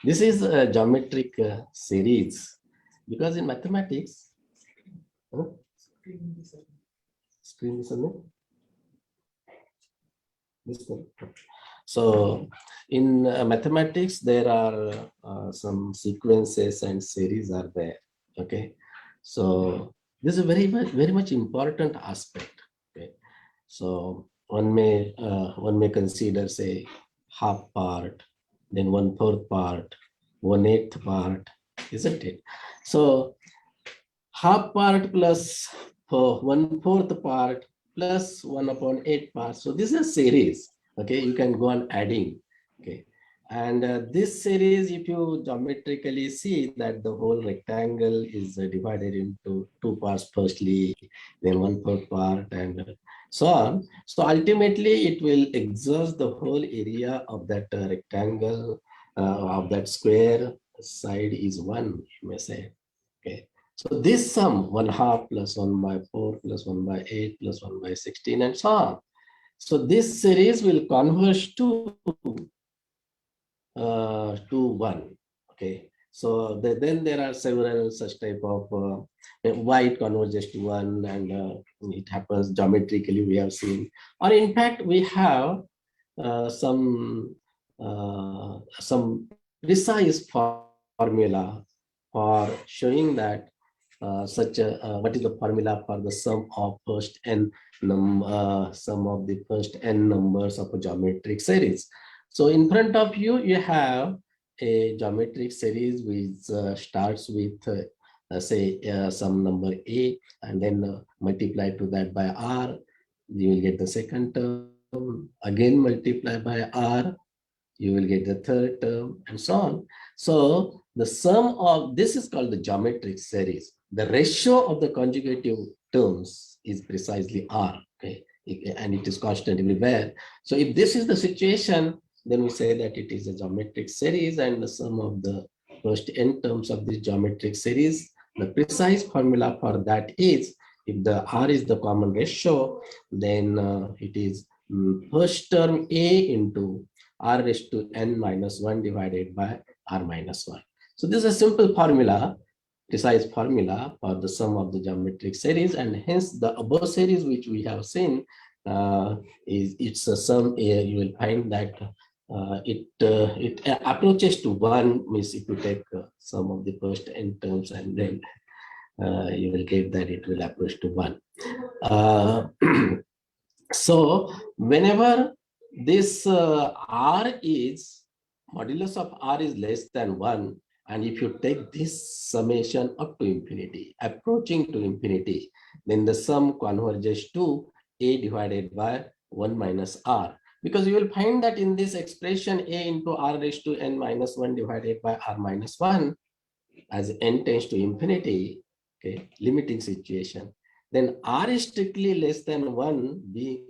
this is a geometric series, because in mathematics, screen is on this one. So in mathematics, there are some sequences and series are there. Okay, so this is a very much important aspect. Okay, so one may consider, say, half part, then 1/4 part, 1/8 part, isn't it? So half part plus 1/4 part plus 1/8 part. So this is a series. Okay, you can go on adding. Okay, and this series, if you geometrically see that the whole rectangle is divided into two parts firstly, then 1/4 part, and so on. So ultimately, it will exhaust the whole area of that rectangle, of that square side is 1, you may say. Okay. So this sum, 1/2 plus 1/4 plus 1/8 plus 1/16 and so on. So this series will converge to 1. Okay. So then there are several such type of why it converges to 1, and it happens geometrically, we have seen. Or in fact, we have some precise formula for showing that what is the formula for the sum of sum of the first n numbers of a geometric series. So in front of you, you have a geometric series which starts with say some number a, and then multiply to that by r, you will get the second term, again multiply by r, you will get the third term, and so on. So the sum of this is called the geometric series. The ratio of the conjugative terms is precisely r, okay, and it is constant everywhere. So if this is the situation, then we say that it is a geometric series, and the sum of the first n terms of this geometric series, the precise formula for that is, if the r is the common ratio, then it is first term a into r raised to n minus 1 divided by r minus 1. So this is a simple formula, precise formula for the sum of the geometric series, and hence the above series which we have seen it's a sum. You will find that it approaches to 1, means if you take sum of the first n terms, and then you will get that it will approach to 1. So whenever this modulus of r is less than 1, and if you take this summation up to infinity, approaching to infinity, then the sum converges to a divided by 1 minus r. Because you will find that in this expression, a into r raised to n minus 1 divided by r minus 1, as n tends to infinity, okay, limiting situation, then r is strictly less than 1, being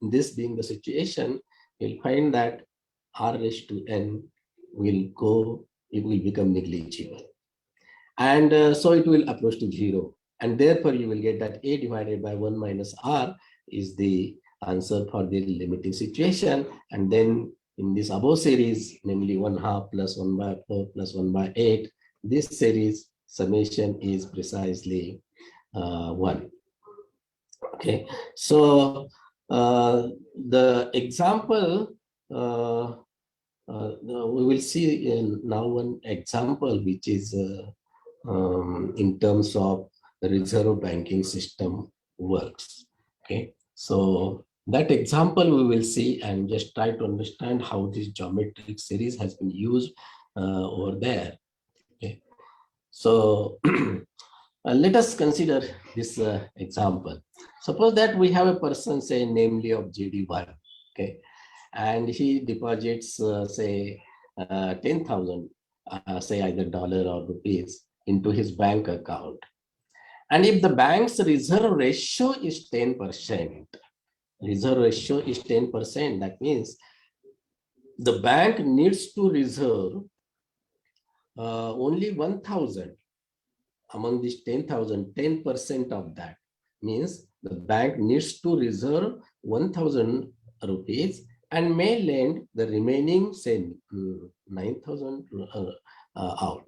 this being the situation, you'll find that r raised to n it will become negligible. And so it will approach to 0. And therefore, you will get that a divided by 1 minus r is the answer for the limiting situation. And then in this above series, namely 1/2 plus 1/4 plus 1/8, this series summation is precisely 1. Okay, so the example, we will see in now one example which is in terms of the reserve banking system works. Okay, so that example we will see and just try to understand how this geometric series has been used over there. Okay, so let us consider this example. Suppose that we have a person, say, namely of GD1, okay, and he deposits, say, 10,000, say either dollar or rupees, into his bank account. And if the bank's reserve ratio is 10%, reserve ratio is 10%, that means the bank needs to reserve only 1,000 among these 10,000, 10% of that means the bank needs to reserve 1,000 rupees and may lend the remaining, say, 9,000 out.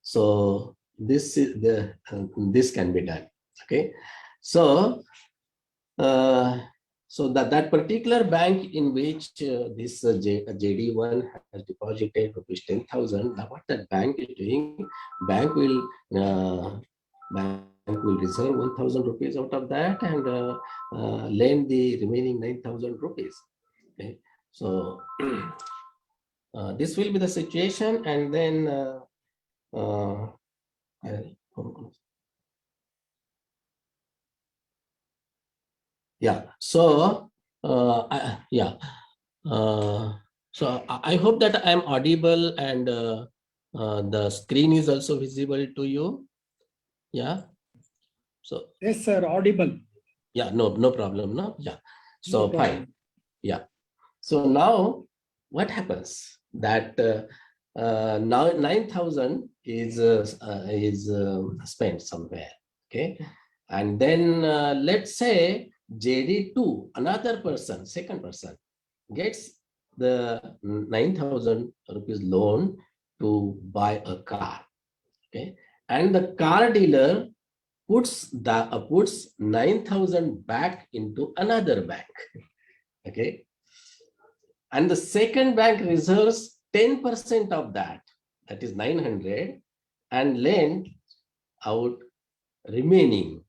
So this is this can be done. Okay, so that particular bank in which this JD1 has deposited rupees 10,000. Now what that bank is doing? Bank will uh, bank will reserve 1,000 rupees out of that and lend the remaining 9,000 rupees. Okay, so this will be the situation, and then uh, yeah. So yeah. I hope that I am audible and the screen is also visible to you. Yeah. So yes, sir, audible. yeah, no problem. No, yeah. No So problem. fine. Yeah. So now what happens that now 9,000 is spent somewhere. Okay. And then let's say JD2, another person, second person, gets the 9,000 rupees loan to buy a car. Okay. And the car dealer puts 9,000 back into another bank. Okay. And the second bank reserves 10% of that is 900, and lend out remaining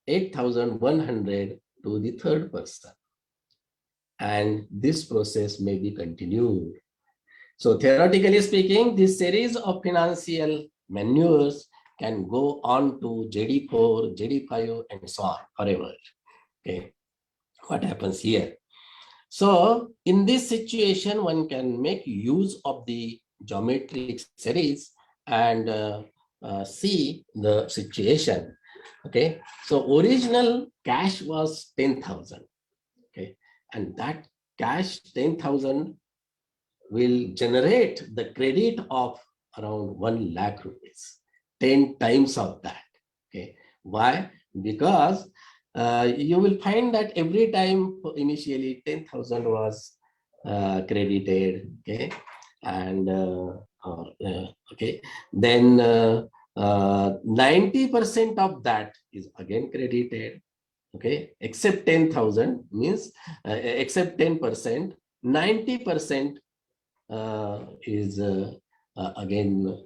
8,100 to the third person. And this process may be continued. So theoretically speaking, this series of financial manures can go on to JD4, JD5, and so on forever. Okay, what happens here? So in this situation, one can make use of the geometric series and see the situation. Okay, so original cash was 10,000. Okay, and that cash 10,000 will generate the credit of around 1 lakh rupees, 10 times of that. Okay, why? Because you will find that every time initially 10,000 was credited. Okay, and okay, then 90% of that is again credited. Okay, except 10,000 means except 10%, 90% is again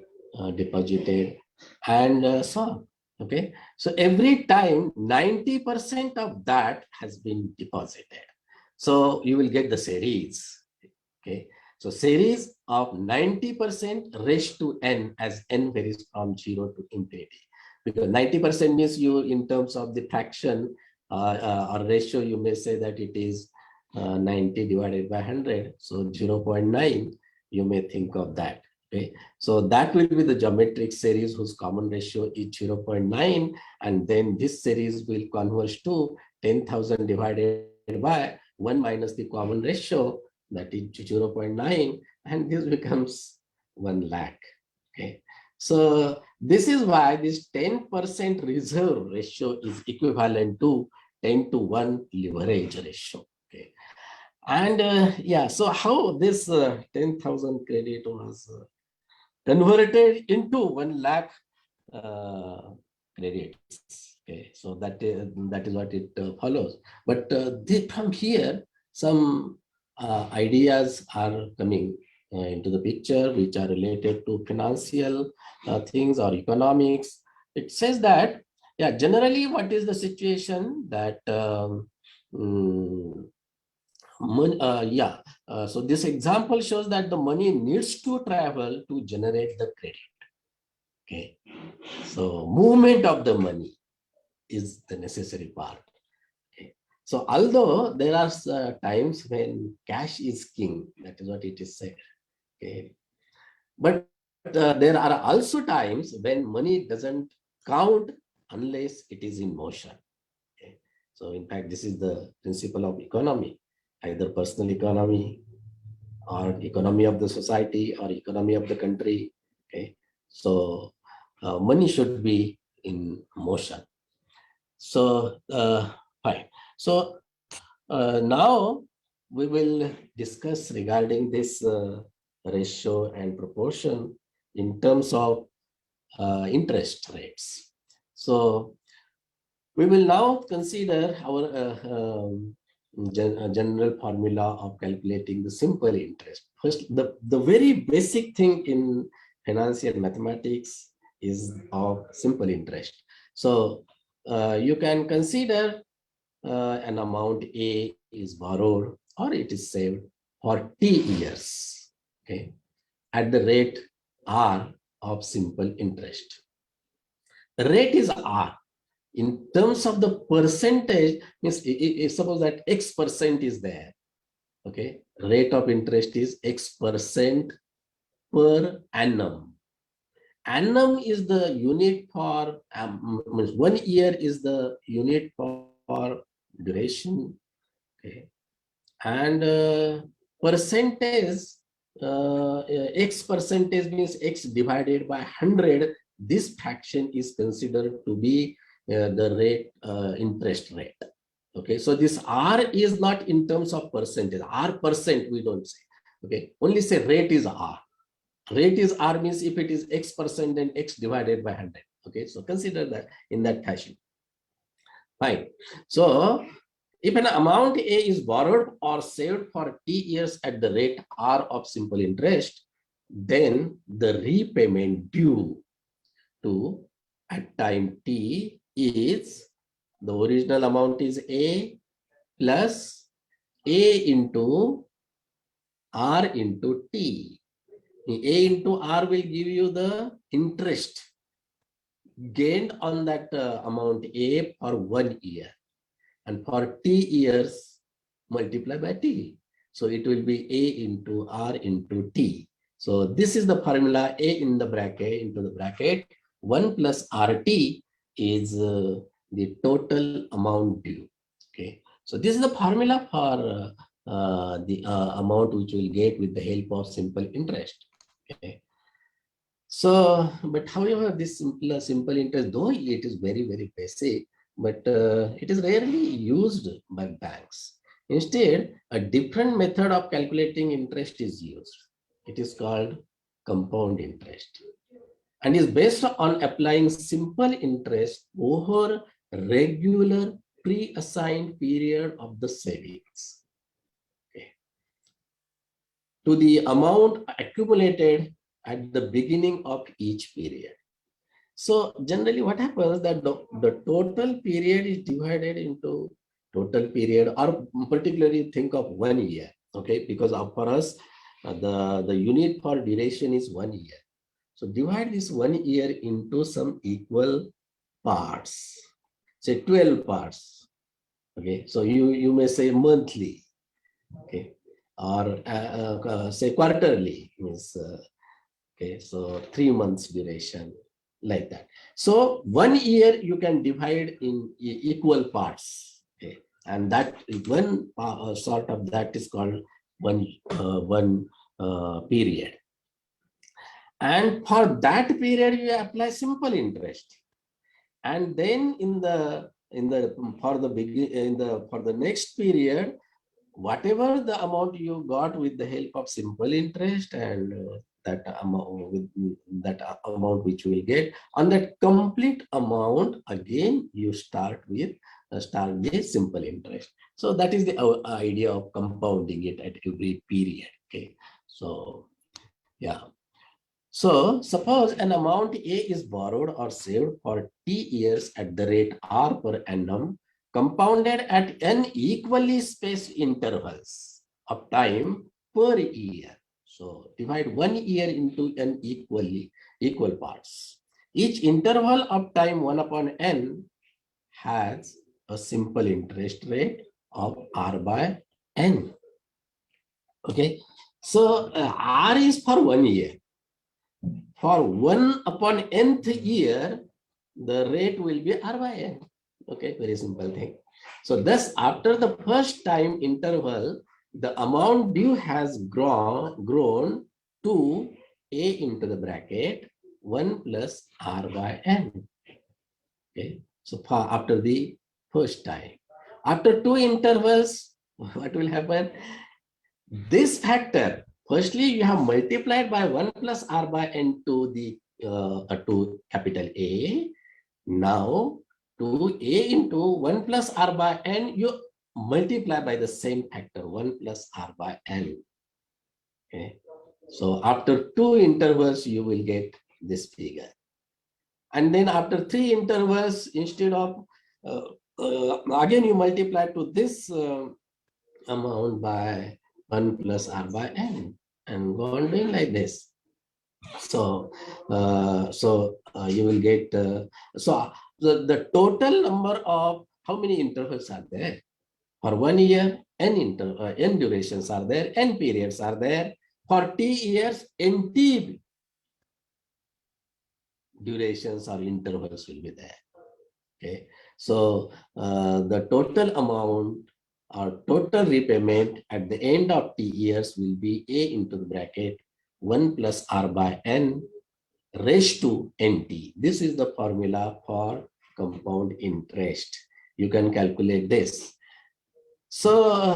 deposited, and so on. Okay, so every time 90% of that has been deposited, so you will get the series. Okay, so series of 90% raised to n, as n varies from 0 to infinity, because 90% means you, in terms of the fraction or ratio, you may say that it is 90 divided by 100, so 0.9, you may think of that. Okay, so that will be the geometric series whose common ratio is 0.9, and then this series will converge to 10,000 divided by 1 minus the common ratio, that is 0.9, and this becomes 1 lakh. Okay, so this is why this 10% reserve ratio is equivalent to 10 to 1 leverage ratio. Okay, and yeah, so how this 10,000 credit was converted into 1 lakh credits. Okay, so that is what it follows. But from here, some ideas are coming into the picture, which are related to financial things or economics. It says that, yeah, generally, what is the situation that mm, yeah, so this example shows that the money needs to travel to generate the credit. Okay, so movement of the money is the necessary part. Okay, so although there are times when cash is king, that is what it is said. Okay, but there are also times when money doesn't count unless it is in motion. Okay, so in fact, this is the principle of economy, either personal economy or economy of the society or economy of the country. Okay, so money should be in motion. So fine. So now we will discuss regarding this ratio and proportion in terms of interest rates. So we will now consider our general formula of calculating the simple interest. First, the very basic thing in financial mathematics is of simple interest. So you can consider an amount A is borrowed or it is saved for T years, okay, at the rate R of simple interest. The rate is R. In terms of the percentage, means if suppose that X percent is there, okay, rate of interest is X percent per annum. Annum is the unit for, means 1 year is the unit for duration, okay, and percentage, X percentage means X divided by 100. This fraction is considered to be the rate, interest rate. Okay, so this R is not in terms of percentage. R percent we don't say. Okay, only say rate is R. Rate is R means if it is X percent, then X divided by 100. Okay, so consider that in that fashion. Fine. So if an amount A is borrowed or saved for T years at the rate R of simple interest, then the repayment due to at time T is the original amount is A plus A into R into T. A into R will give you the interest gained on that amount A for 1 year, and for T years multiply by T. So it will be A into R into T. So this is the formula. A in the bracket into the bracket 1 plus RT is the total amount due. Okay, so this is the formula for the amount which we'll get with the help of simple interest. Okay. So, but however, this simple interest, though it is very, very basic, but it is rarely used by banks. Instead, a different method of calculating interest is used. It is called compound interest and is based on applying simple interest over regular pre-assigned period of the savings, okay, to the amount accumulated at the beginning of each period. So generally what happens that the total period is divided into total period, or particularly think of 1 year, okay, because for us the unit for duration is 1 year. So divide this 1 year into some equal parts, say 12 parts, okay. So you may say monthly, okay, or say quarterly, means okay, so 3 months duration, like that. So 1 year you can divide in equal parts, okay, and that one sort of that is called one period. And for that period you apply simple interest, and then for the next period, whatever the amount you got with the help of simple interest, and that amount which you will get on that complete amount, again you start the simple interest. So that is the idea of compounding it at every period. Okay, so yeah. So suppose an amount A is borrowed or saved for T years at the rate R per annum, compounded at n equally spaced intervals of time per year. So divide 1 year into n equal parts. Each interval of time 1 upon n has a simple interest rate of R by n. Okay, so R is for 1 year. For 1 upon nth year, the rate will be R by n. Okay, very simple thing. So thus, after the first time interval, the amount due has grown to A into the bracket 1 plus R by n. Okay, so after the first time. After 2 intervals, what will happen? This factor, firstly, you have multiplied by 1 plus r by n to capital A. Now, to A into 1 plus r by n, you multiply by the same factor, 1 plus r by n. Okay. So after 2 intervals, you will get this figure. And then after 3 intervals, instead of, again you multiply to this amount by 1 plus r by n, and go on doing like this. So you will get, the total number of, how many intervals are there? For 1 year, n durations are there, n periods are there. For t years, n durations or intervals will be there. Okay, so the total amount or total repayment at the end of t years will be a into the bracket 1 plus r by n raised to nt. This is the formula for compound interest. You can calculate this. So,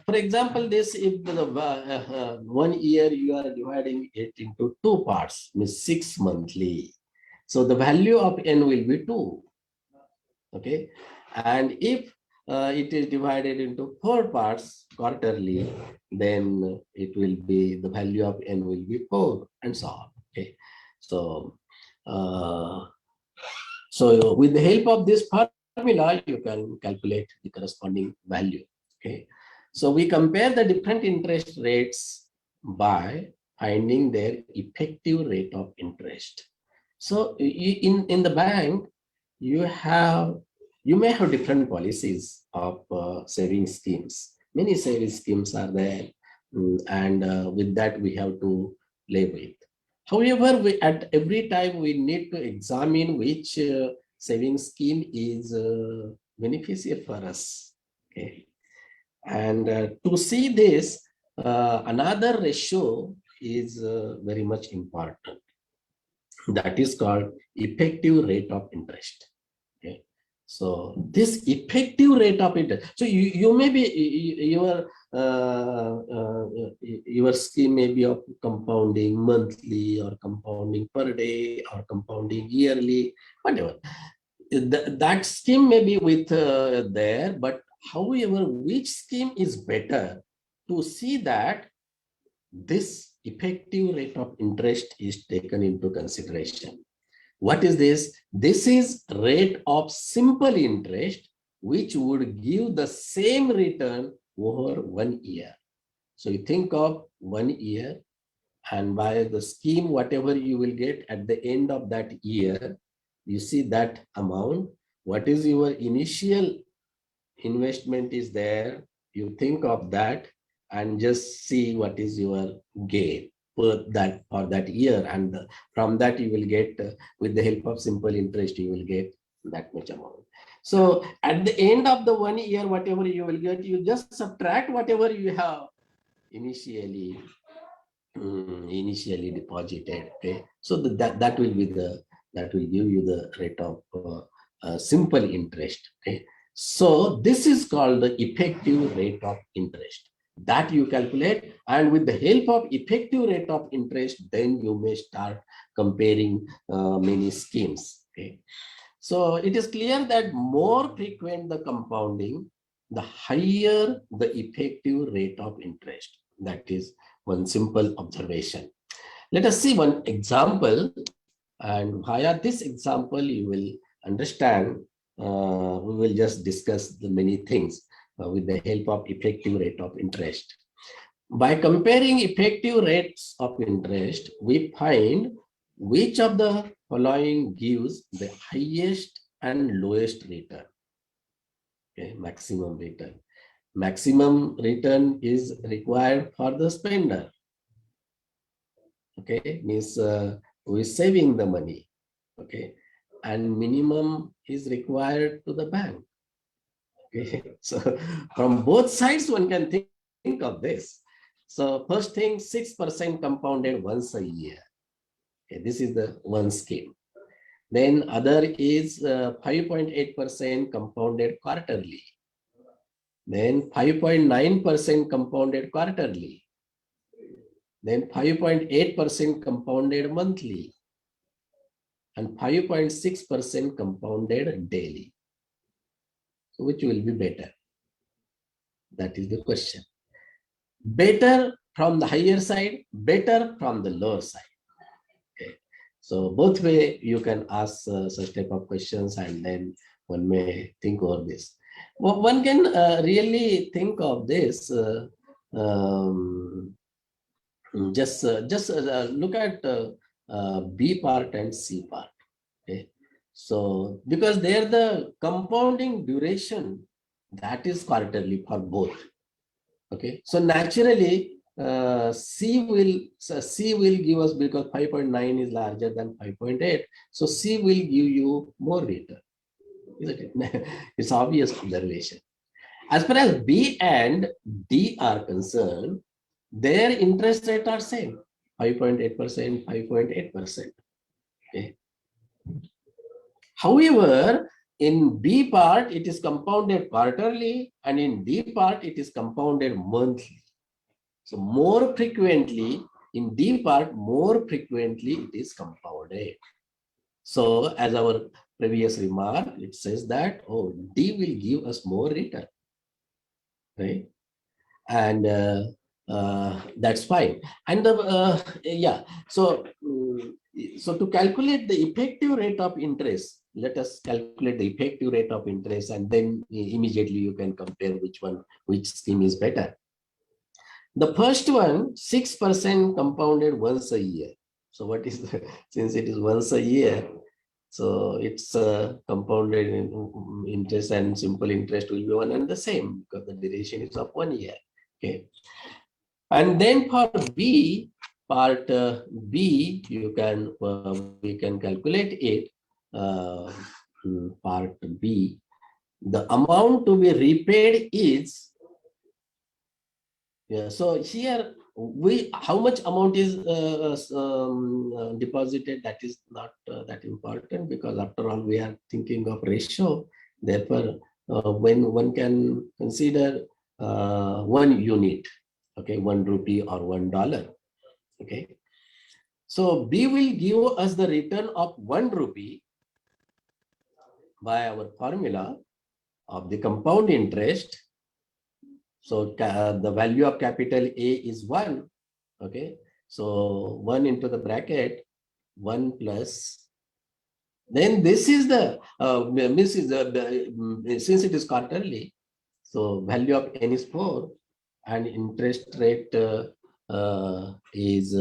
for example, this, if the 1 year you are dividing it into 2 parts, means 6 monthly. So the value of n will be 2. Okay, and if it is divided into 4 parts quarterly, then it will be, the value of n will be 4, and so on. Okay, so with the help of this formula, you can calculate the corresponding value. Okay, so we compare the different interest rates by finding their effective rate of interest. So in the bank, you may have different policies of saving schemes. Many saving schemes are there, and with that we have to play with. However, at every time we need to examine which saving scheme is beneficial for us. Okay, and to see this, another ratio is very much important. That is called effective rate of interest. Okay, so this effective rate of interest, so you may be, your scheme may be of compounding monthly or compounding per day or compounding yearly, whatever. That scheme may be with there, but however, which scheme is better, to see that this effective rate of interest is taken into consideration. What is this? This is rate of simple interest, which would give the same return over 1 year. So you think of 1 year, and by the scheme, whatever you will get at the end of that year, you see that amount. What is your initial investment is there, you think of that and just see what is your gain for that year, and from that you will get, with the help of simple interest, you will get that much amount. So at the end of the 1 year, whatever you will get, you just subtract whatever you have initially deposited. Okay, so that will be that will give you the rate of simple interest. Okay, so this is called the effective rate of interest that you calculate, and with the help of effective rate of interest, then you may start comparing many schemes. Okay, so it is clear that more frequent the compounding, the higher the effective rate of interest. That is one simple observation. Let us see one example, and via this example you will understand. We will just discuss the many things with the help of effective rate of interest. By comparing effective rates of interest, we find which of the following gives the highest and lowest return. Okay, maximum return. Maximum return is required for the spender. Okay, means we're saving the money. Okay, and minimum is required to the bank. Okay, so from both sides one can think of this. So first thing, 6% compounded once a year. Okay, this is the one scheme. Then other is 5.8% compounded quarterly. then 5.9% compounded quarterly, then 5.8% compounded monthly, and 5.6% compounded daily. So which will be better? That is the question. Better from the higher side, better from the lower side. Okay. So both way you can ask such type of questions, and then one may think over this. Well, one can really think of this. Just look at B part and C part. Okay. So because they're the compounding duration, that is quarterly for both. Okay, so naturally C will give us, because 5.9 is larger than 5.8, so C will give you more return, isn't it? It's obvious observation. As far as B and D are concerned, their interest rate are same, 5.8%, 5.8%. Okay. However, in B part, it is compounded quarterly, and in D part, it is compounded monthly. So more frequently, in D part, more frequently it is compounded. So as our previous remark, it says that, oh, D will give us more return, right? And that's fine. And yeah, so so to calculate the effective rate of interest, let us calculate the effective rate of interest, and then immediately you can compare which scheme is better. The first one, 6% compounded once a year. So what is the, since it is once a year, so it's compounded interest, and simple interest will be one and the same, because the duration is of 1 year. Okay. And then for B, part B, you can we can calculate it. Part B, the amount to be repaid is, yeah. So here how much amount is deposited, that is not that important, because after all we are thinking of ratio. Therefore, when one can consider 1 unit, okay, 1 rupee or $1. Okay, so B will give us the return of 1 rupee by our formula of the compound interest. So the value of capital A is 1. Okay, so 1 into the bracket 1 plus. Then this is the since it is quarterly, so value of N is 4, and interest rate is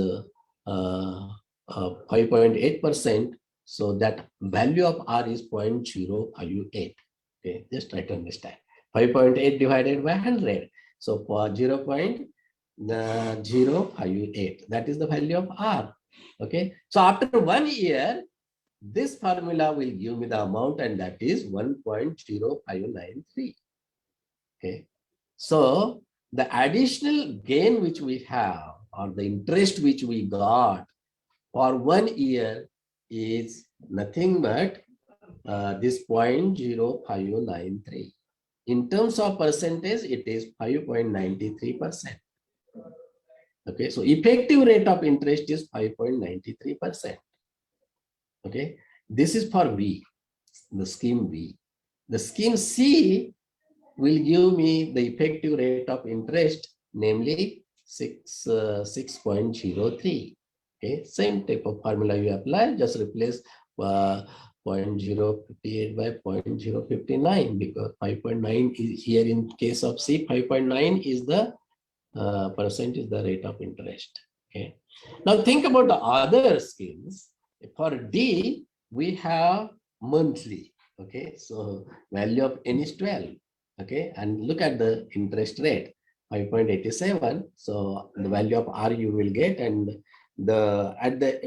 5.8%. So that value of R is 0.058. Okay, just try to understand. 5.8 divided by 100. So for 0.058, that is the value of R. Okay, so after 1 year, this formula will give me the amount, and that is 1.0593. Okay, so the additional gain which we have, or the interest which we got for 1 year, is nothing but this 0.0593. In terms of percentage, it is 5.93%. Okay, so effective rate of interest is 5.93%. Okay, this is for B, the scheme B. The scheme C will give me the effective rate of interest, namely 6.03. Okay, same type of formula you apply, just replace 0.058 by 0.059, because 5.9 is here in case of C. 5.9 is the percent is the rate of interest. Okay, now think about the other schemes. For D, we have monthly. Okay, so value of N is 12. Okay, and look at the interest rate, 5.87. So the value of R you will get, and at the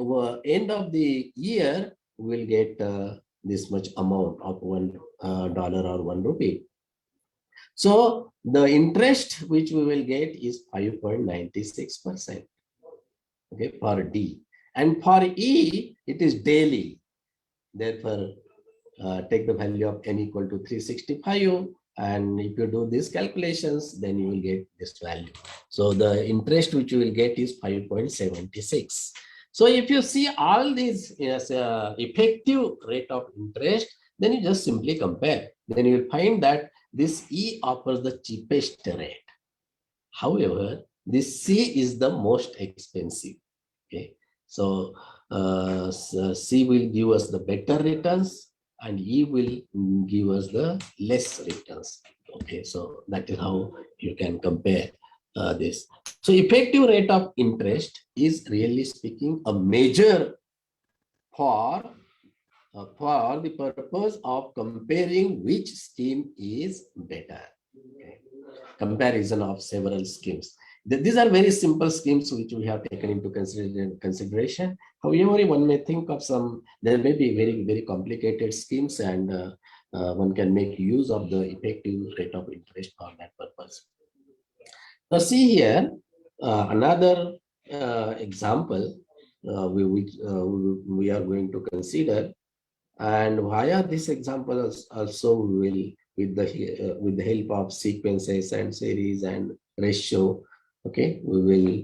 end of the year we will get this much amount of $1 or 1 rupee. So the interest which we will get is 5.96%. Okay, for D. And for E, it is daily. Therefore, take the value of N equal to 365 And if you do these calculations, then you will get this value. So the interest which you will get is 5.76. So if you see all these as effective rate of interest, then you just simply compare. Then you will find that this E offers the cheapest rate. However, this C is the most expensive. Okay, so C will give us the better returns and E will give us the less returns. Okay, so that is how you can compare this. So effective rate of interest is really speaking a measure for the purpose of comparing which scheme is better. Okay. Comparison of several schemes. These are very simple schemes which we have taken into consideration. However, one may think of some, there may be very, very complicated schemes, and one can make use of the effective rate of interest for that purpose. Now see here, another example we are going to consider, and via this example also we will, with the help of sequences and series and ratio, okay, we will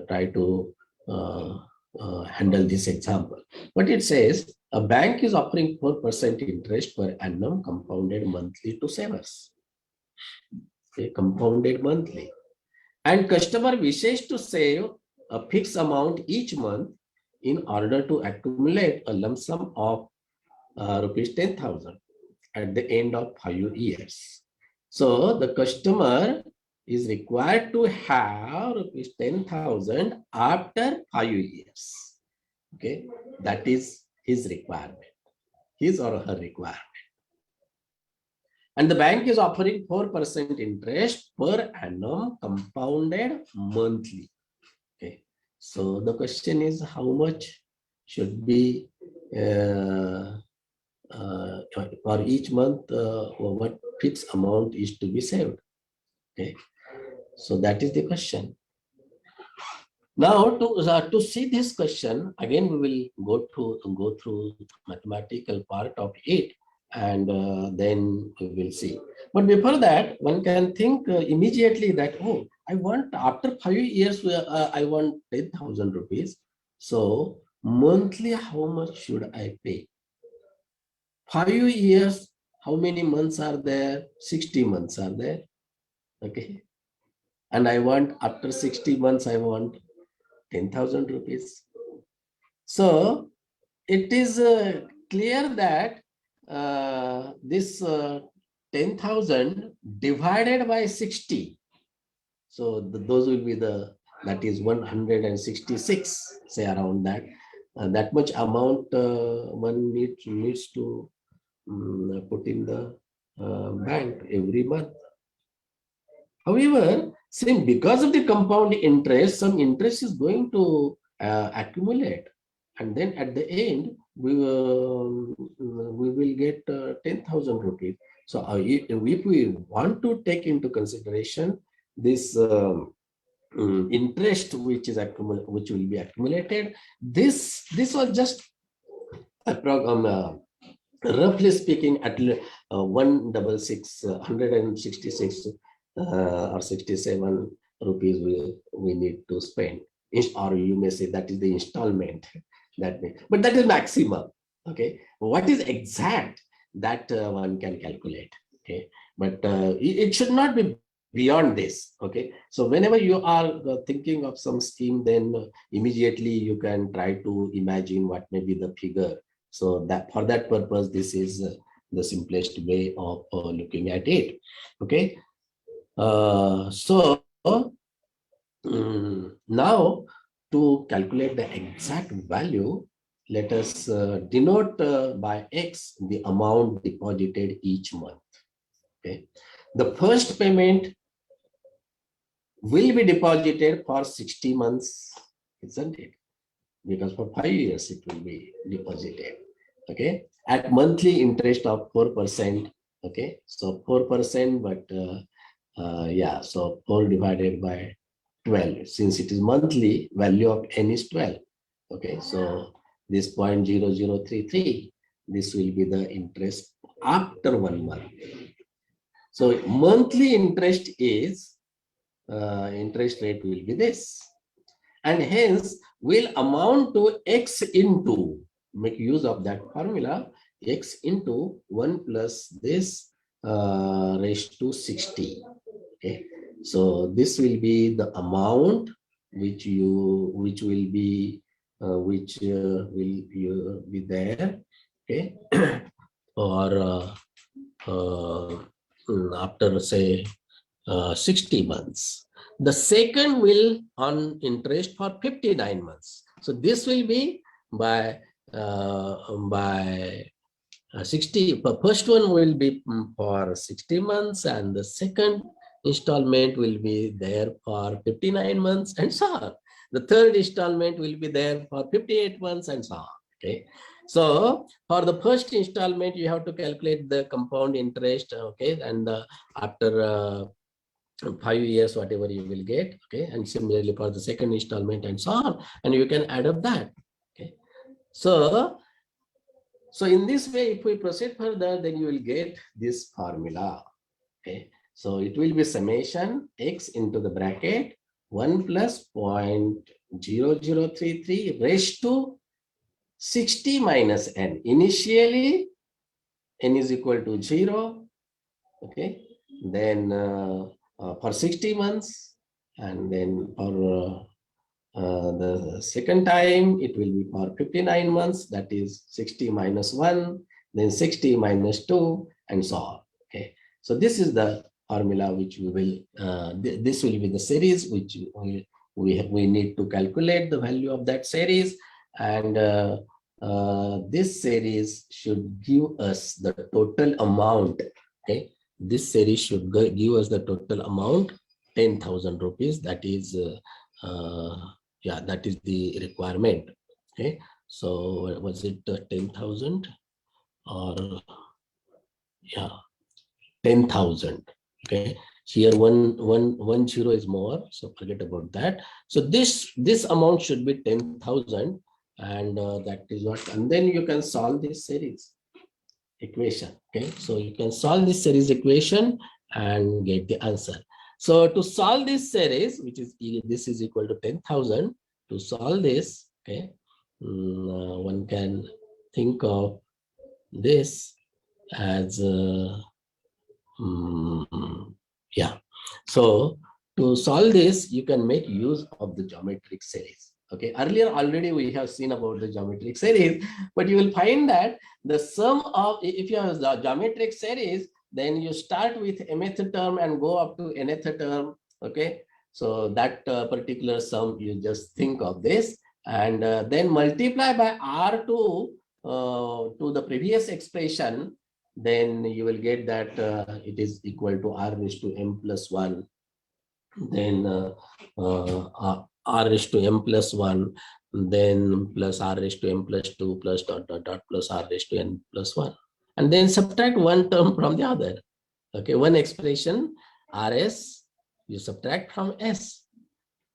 try to handle this example. But it says a bank is offering 4% interest per annum compounded monthly to savers. Okay, compounded monthly. And customer wishes to save a fixed amount each month in order to accumulate a lump sum of rupees 10,000 at the end of 5 years. So the customer is required to have rupees 10,000 after 5 years. Okay, that is his requirement, his or her requirement. And the bank is offering 4% interest per annum compounded monthly. Okay, so the question is how much should be for each month, what fixed amount is to be saved. Okay, so that is the question. Now to see this question again, we will go through mathematical part of it, and then we will see. But before that, one can think immediately that, oh, I want after 5 years I want 10,000 rupees. So monthly, how much should I pay? 5 years, how many months are there? 60 months are there. Okay. And I want after 60 months, I want 10,000 rupees. So it is clear that this 10,000 divided by 60. So those will be that is 166, say around that. That much amount one needs to put in the bank every month. However, since because of the compound interest, some interest is going to accumulate, and then at the end we will get 10,000 rupees. So if we want to take into consideration this interest which will be accumulated, this was just a program. Roughly speaking, at 166 or 67 rupees we need to spend, or you may say that is the installment. But that is maximum. Okay, what is exact, that one can calculate. Okay, but it should not be beyond this. Okay, so whenever you are thinking of some scheme, then immediately you can try to imagine what may be the figure. So that for that purpose, this is the simplest way of looking at it. Okay, so now to calculate the exact value, let us denote by X the amount deposited each month. Okay, the first payment will be deposited for 60 months, isn't it? Because for 5 years it will be deposited. Okay, at monthly interest of 4%. Okay, so 4%, but yeah, so 4 divided by 12. Since it is monthly, value of n is 12. Okay, so this 0.0033, this will be the interest after 1 month. So monthly interest is interest rate will be this, and hence will amount to x into, make use of that formula, x into 1 plus this raised to 60. Okay, so this will be the amount which will be be there. Okay, or after say 60 months. The second will on interest for 59 months. So this will be by 60. The first one will be for 60 months, and the second installment will be there for 59 months, and so on. The third installment will be there for 58 months, and so on. Okay. So for the first installment, you have to calculate the compound interest. Okay, and after 5 years, whatever you will get. Okay, and similarly for the second installment, and so on, and you can add up that. Okay, so in this way, if we proceed further, then you will get this formula. Okay, so it will be summation x into the bracket 1 plus 0.0033 raised to 60 minus n. Initially, n is equal to 0. Okay, then for 60 months, and then for the second time it will be for 59 months, that is 60 minus 1, then 60 minus 2, and so on. Okay, so this is the formula which we will this will be the series which we need to calculate the value of that series, and this series should give us the total amount. Okay, this series should give us the total amount 10,000 rupees. That is yeah, that is the requirement. Okay, so was it 10,000 or yeah, 10,000? Okay, here one zero is more, so forget about that. So this amount should be 10,000, and that is what, and then you can solve this series equation. Okay, so you can solve this series equation and get the answer. So to solve this series, which is this is equal to 10,000, to solve this, okay, one can think of this as yeah. So to solve this, you can make use of the geometric series. Okay, earlier already we have seen about the geometric series, but you will find that the sum of, if you have the geometric series, then you start with mth term and go up to nth term. Okay, so that particular sum, you just think of this, and then multiply by r2 to the previous expression, then you will get that it is equal to r raised to m plus 1, then r raised to m plus 1, then plus r raised to m plus 2 plus dot dot dot plus r raised to n plus 1, and then subtract one term from the other. Okay, one expression rs, you subtract from s,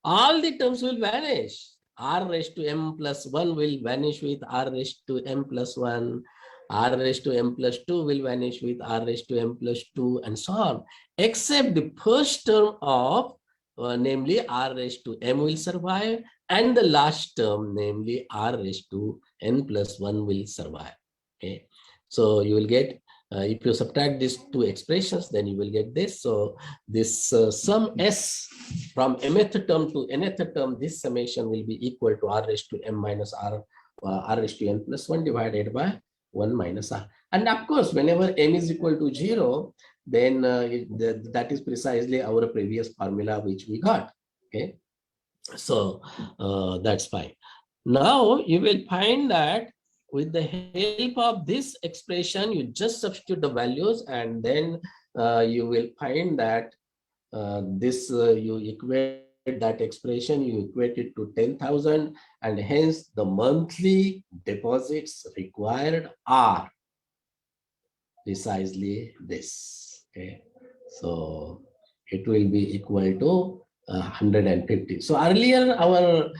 all the terms will vanish. R raised to m plus 1 will vanish with r raised to m plus 1. R raised to m plus 2 will vanish with r raised to m plus 2, and so on. Except the first term of, namely r raised to m will survive, and the last term, namely r raised to n plus 1 will survive. Okay, so you will get, if you subtract these two expressions, then you will get this. So this sum s from mth term to nth term, this summation will be equal to r raised to m minus r raised to n plus 1 divided by 1 minus r. And of course, whenever m is equal to 0, then that is precisely our previous formula which we got. Okay, so that's fine. Now you will find that with the help of this expression, you just substitute the values, and then you will find that this you equate that expression, you equate it to 10,000, and hence the monthly deposits required are precisely this. Okay, so it will be equal to 150. So earlier our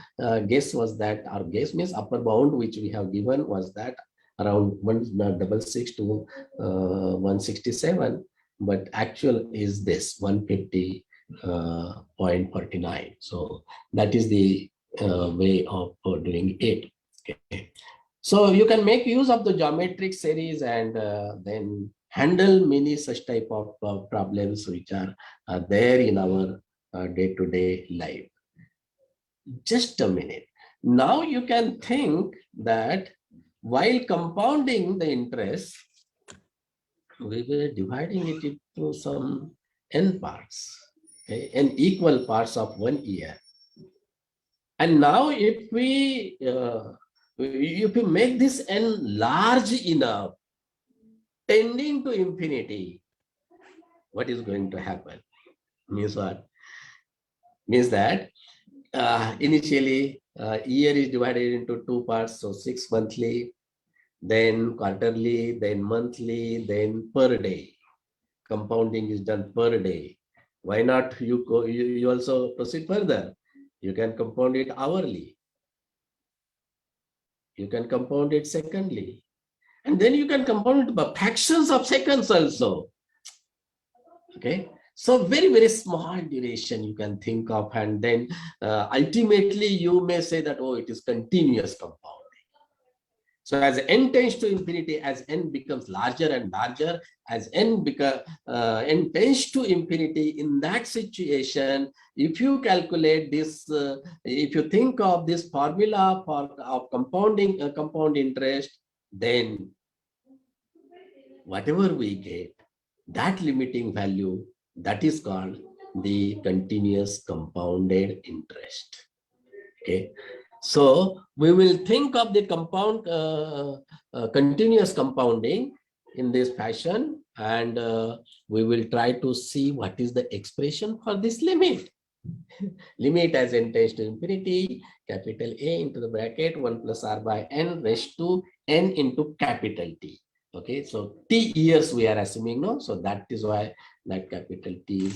guess was that, our guess means upper bound which we have given was that around 166 to 167, but actual is this 150.49. So that is the way of doing it. Okay. So you can make use of the geometric series and then handle many such type of problems which are there in our day-to-day life. Just a minute. Now you can think that while compounding the interest, we were dividing it into some n parts, okay, n equal parts of 1 year. And now if we make this n large enough, tending to infinity, what is going to happen? Means what? Means that initially year is divided into two parts, so 6 monthly, then quarterly, then monthly, then per day. Compounding is done per day. Why not you also proceed further? You can compound it hourly. You can compound it secondly. And then you can compound it by fractions of seconds also. Okay. So very, very small duration you can think of, and then ultimately you may say that, oh, it is continuous compound. So as n tends to infinity, as n becomes larger and larger, as n tends to infinity, in that situation, if you calculate this, if you think of this formula of compounding compound interest, then whatever we get, that limiting value, that is called the continuous compounded interest. Okay. So we will think of the continuous compounding in this fashion, and we will try to see what is the expression for this limit. Limit as n tends to infinity, capital A into the bracket 1 plus r by n raised to n into capital T. Okay, so T years we are assuming, no? So that is why that capital T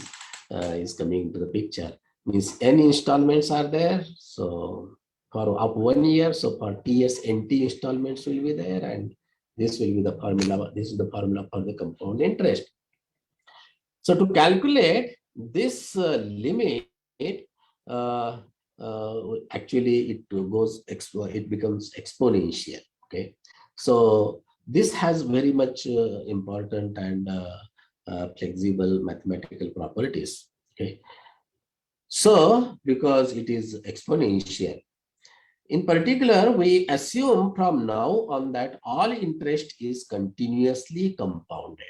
is coming to the picture. Means n installments are there. So for up 1 year, so for T years, NT installments will be there, and this will be the formula. This is the formula for the compound interest. So to calculate this limit, actually it becomes exponential. Okay, so this has very much important and flexible mathematical properties. Okay, so because it is exponential, in particular, we assume from now on that all interest is continuously compounded.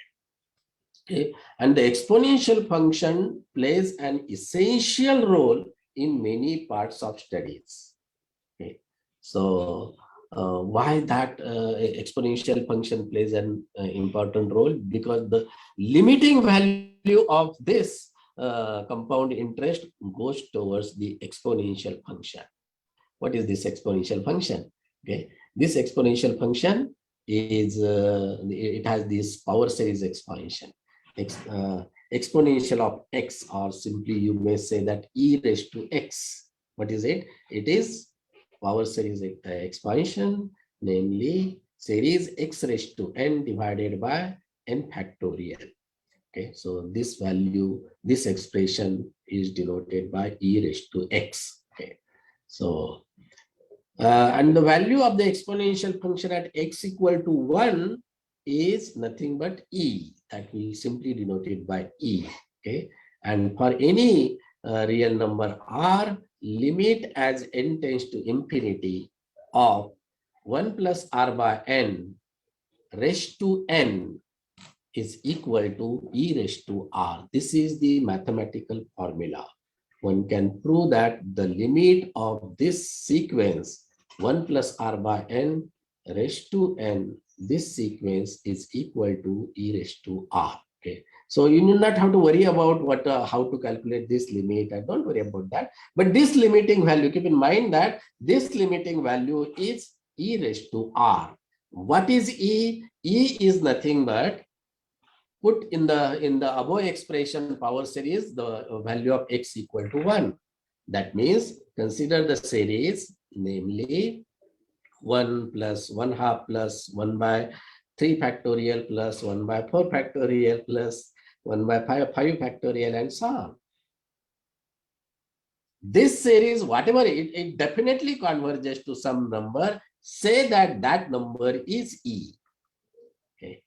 Okay, and the exponential function plays an essential role in many parts of studies. Okay, so why that exponential function plays an important role? Because the limiting value of this compound interest goes towards the exponential function. What is this exponential function? Okay, this exponential function is it has this power series expansion. Exponential of x, or simply you may say that e raised to x. What is it? It is power series expansion, namely series x raised to n divided by n factorial. Okay, so this value, this expression is denoted by e raised to x. Okay, so and the value of the exponential function at x equal to 1 is nothing but e, that we simply denote it by e. Okay, and for any real number r, limit as n tends to infinity of 1 plus r by n raised to n is equal to e raised to r. This is the mathematical formula. One can prove that the limit of this sequence 1 plus r by n raised to n, this sequence is equal to e raised to r. Okay, so you do not have to worry about what how to calculate this limit, and don't worry about that. But this limiting value, keep in mind that this limiting value is e raised to r. What is e? E is nothing but, put in the above expression power series the value of x equal to 1. That means consider the series, namely 1 plus 1 half plus 1 by 3 factorial plus 1 by 4 factorial plus 1 by 5, 5 factorial, and so on. This series, whatever it definitely converges to some number. Say that that number is E. Okay.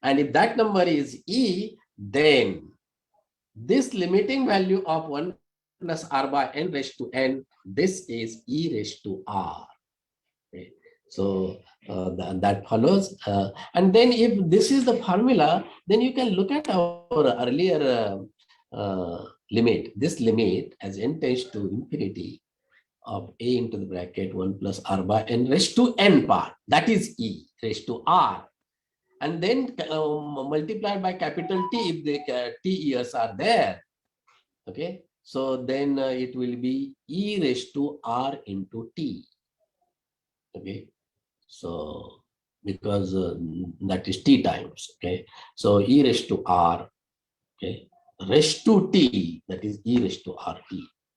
And if that number is E, then this limiting value of 1 plus r by n raised to n, this is E raised to r. Okay. So that follows. And then if this is the formula, then you can look at our earlier limit. This limit as n tends to infinity of a into the bracket 1 plus r by n raised to n part. That is E raised to r. And then multiplied by capital T if the T years are there. Okay. So then it will be E raised to r into T. Okay. So because that is T times. Okay. So E raised to r. Okay. Raised to T, that is E raised to RT.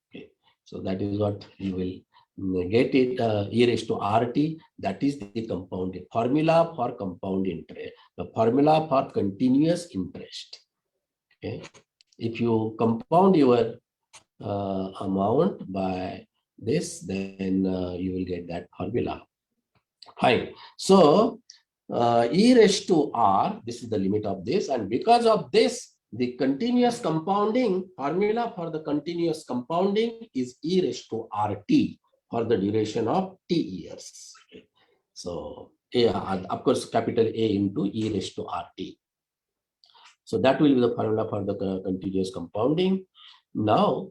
Okay. So that is what you will get it, E raised to RT. That is the compound formula for compound interest, the formula for continuous interest. Okay. If you compound your amount by this, then you will get that formula. Fine. So E raised to R, this is the limit of this, and because of this, the continuous compounding formula for the continuous compounding is E raised to RT for the duration of T years. Okay. So of course, capital A into E raised to RT. So that will be the formula for the continuous compounding. Now,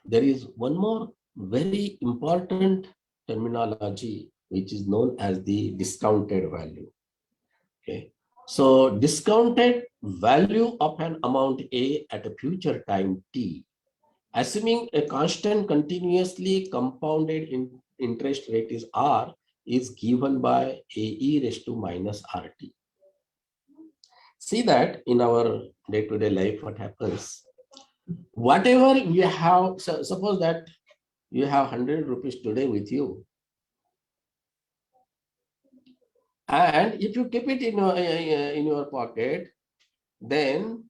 there is one more very important terminology which is known as the discounted value. Okay. So discounted value of an amount A at a future time T, assuming a constant continuously compounded interest rate is R, is given by AE raised to minus RT. See that in our day-to-day life, what happens? Whatever you have, so suppose that you have 100 rupees today with you, and if you keep it in your pocket, then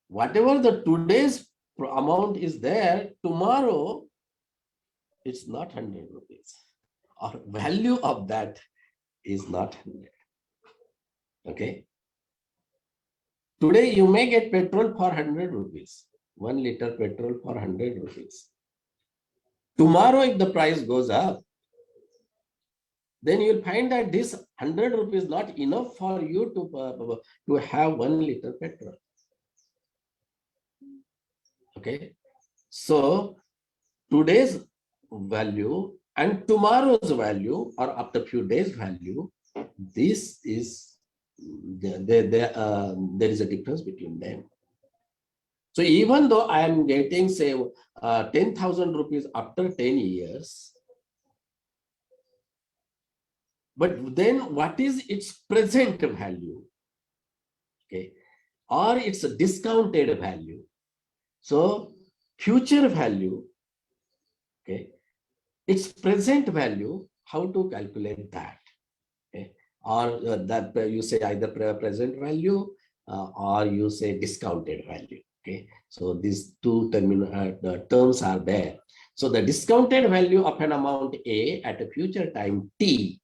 whatever the today's amount is there, tomorrow it's not 100 rupees, or value of that is not 100. Okay. Today you may get petrol for 100 rupees, 1 liter petrol for 100 rupees. Tomorrow, if the price goes up, then you'll find that this 100 rupees is not enough for you to have 1 liter petrol. Okay. So today's value and tomorrow's value, or after few days value, this is there is a difference between them. So even though I am getting, say, 10,000 rupees after 10 years, but then what is its present value? Okay, or it's a discounted value. So future value, okay, its present value, how to calculate that? Okay, or that you say either present value or you say discounted value. Okay, so these two terms are there. So the discounted value of an amount A at a future time T,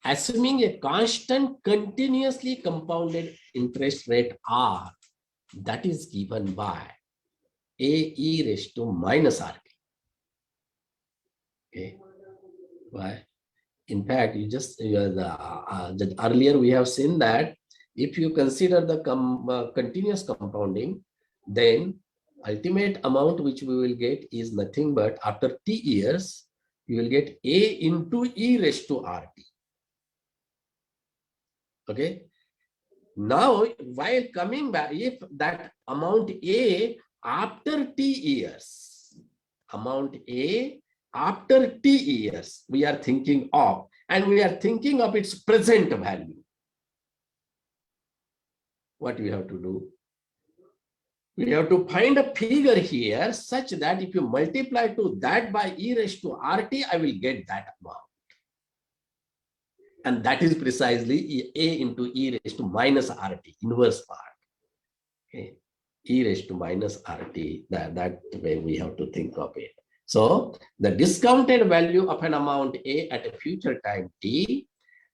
assuming a constant continuously compounded interest rate R, that is given by AE raised to minus RT. Okay, why? In fact, you just earlier we have seen that if you consider the continuous compounding, then ultimate amount which we will get is nothing but after T years, you will get A into E raised to RT. Okay. Now, while coming back, if that amount A after T years, amount A after T years, we are thinking of, and we are thinking of its present value. What we have to do? We have to find a figure here such that if you multiply to that by E raised to RT, I will get that amount. And that is precisely A into E raised to minus RT, inverse part. Okay. e raised to minus RT. That way we have to think of it. So the discounted value of an amount A at a future time T,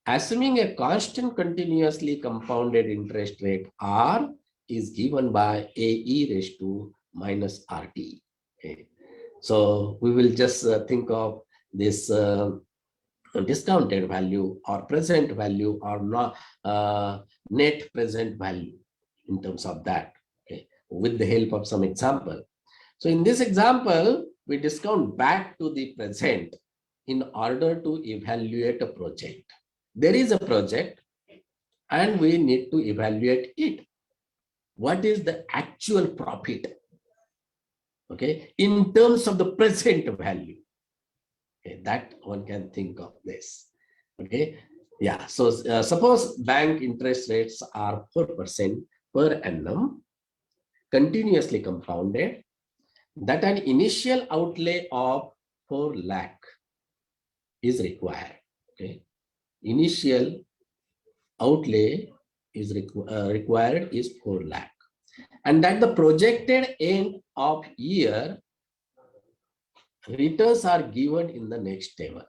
assuming a constant continuously compounded interest rate R, is given by A e raised to minus RT. Okay. So we will just think of this discounted value or present value or not net present value in terms of that, okay, with the help of some example. So in this example, we discount back to the present in order to evaluate a project. There is a project and we need to evaluate it. What is the actual profit? Okay, in terms of the present value. Okay, that one can think of this. Okay, yeah. So suppose bank interest rates are 4% per annum, continuously compounded, that an initial outlay of 4 lakh is required. Okay, initial outlay is required is 4 lakh, and that the projected end of year returns are given in the next table.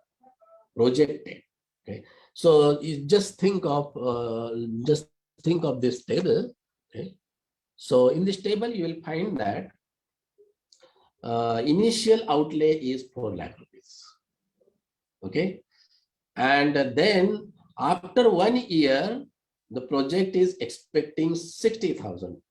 Projected. Okay, so you just think of this table. Okay, so in this table you will find that initial outlay is 4 lakh rupees. Okay, and then after 1 year the project is expecting 60,000 rupees.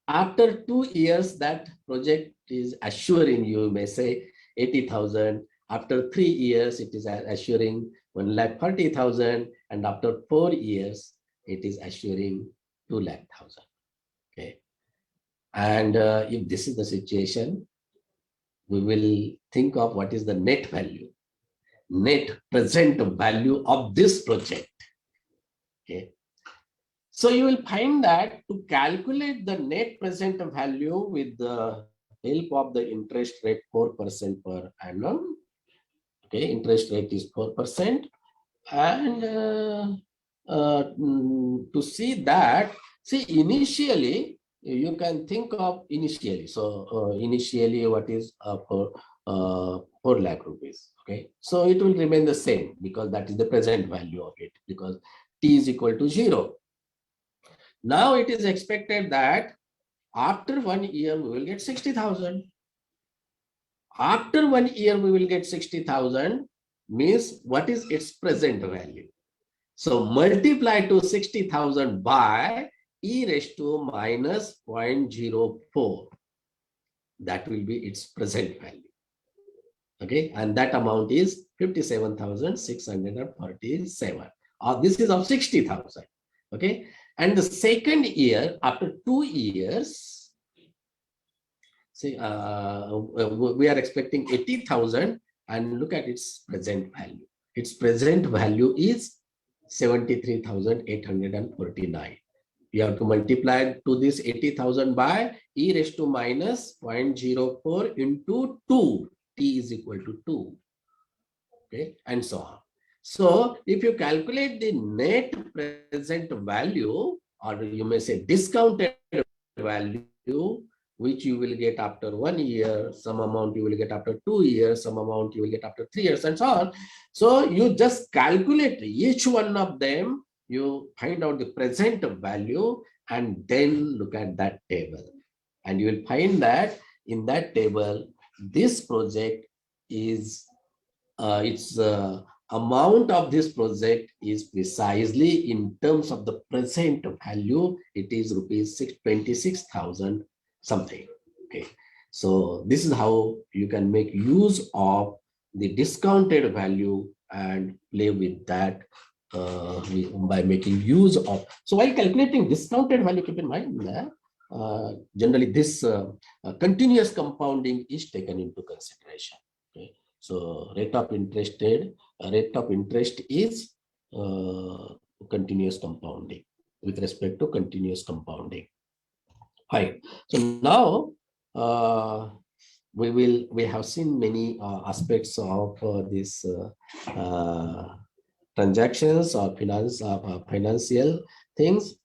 After 2 years that project is assuring, you may say, 80,000. After 3 years, it is assuring 1,40,000, and after 4 years, it is assuring 2,00,000. Okay, and if this is the situation, we will think of what is the net value, net present value of this project. Okay, so you will find that to calculate the net present value with the help of the interest rate 4% per annum. Okay, interest rate is 4%, and to see that, see, initially you can think of initially. So initially, what is for 4 lakh rupees? Okay, so it will remain the same because that is the present value of it, because t is equal to 0. Now it is expected that after 1 year we will get 60,000. After 1 year we will get 60,000 means what is its present value? So multiply to 60,000 by e raised to minus 0.04. That will be its present value. Okay, and that amount is 57,647. This is of 60,000. Okay, and the second year, after 2 years, see, we are expecting 80,000, and look at its present value. Its present value is 73,849. You have to multiply to this 80,000 by e raised to minus 0.04 into 2. T is equal to 2. Okay, and so on. So if you calculate the net present value, or you may say discounted value, which you will get after 1 year, some amount you will get after 2 years, some amount you will get after 3 years, and so on. So you just calculate each one of them, you find out the present value, and then look at that table. And you will find that in that table, this project is, its amount of this project is precisely in terms of the present value, it is rupees 26,000 something. Okay, so this is how you can make use of the discounted value and play with that by making use of. So while calculating discounted value, keep in mind that generally this continuous compounding is taken into consideration. Okay, so rate of interest is continuous compounding, with respect to continuous compounding. Right. So now we have seen many aspects of this transactions or financial things.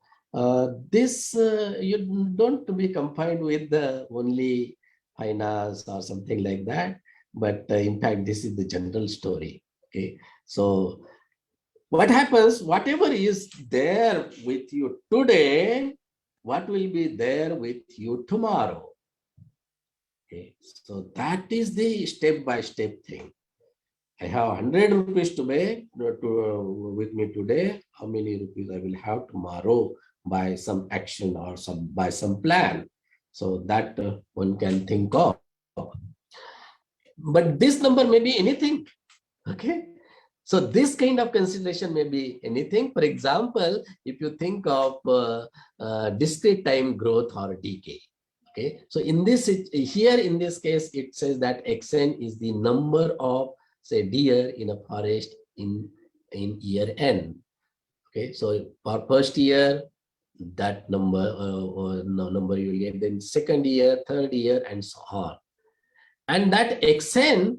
This you don't be confined with the only finance or something like that, but in fact, this is the general story. Okay, so what happens? Whatever is there with you today, what will be there with you tomorrow? Okay, so that is the step-by-step thing. I have 100 rupees with me today. How many rupees I will have tomorrow by some action or by some plan? So that one can think of. But this number may be anything. Okay. So this kind of consideration may be anything. For example, if you think of discrete time growth or decay. Okay. So in this here in this case, it says that xn is the number of say deer in a forest in year n. Okay. So for first year, that number number you will get, then second year, third year, and so on. And that xn,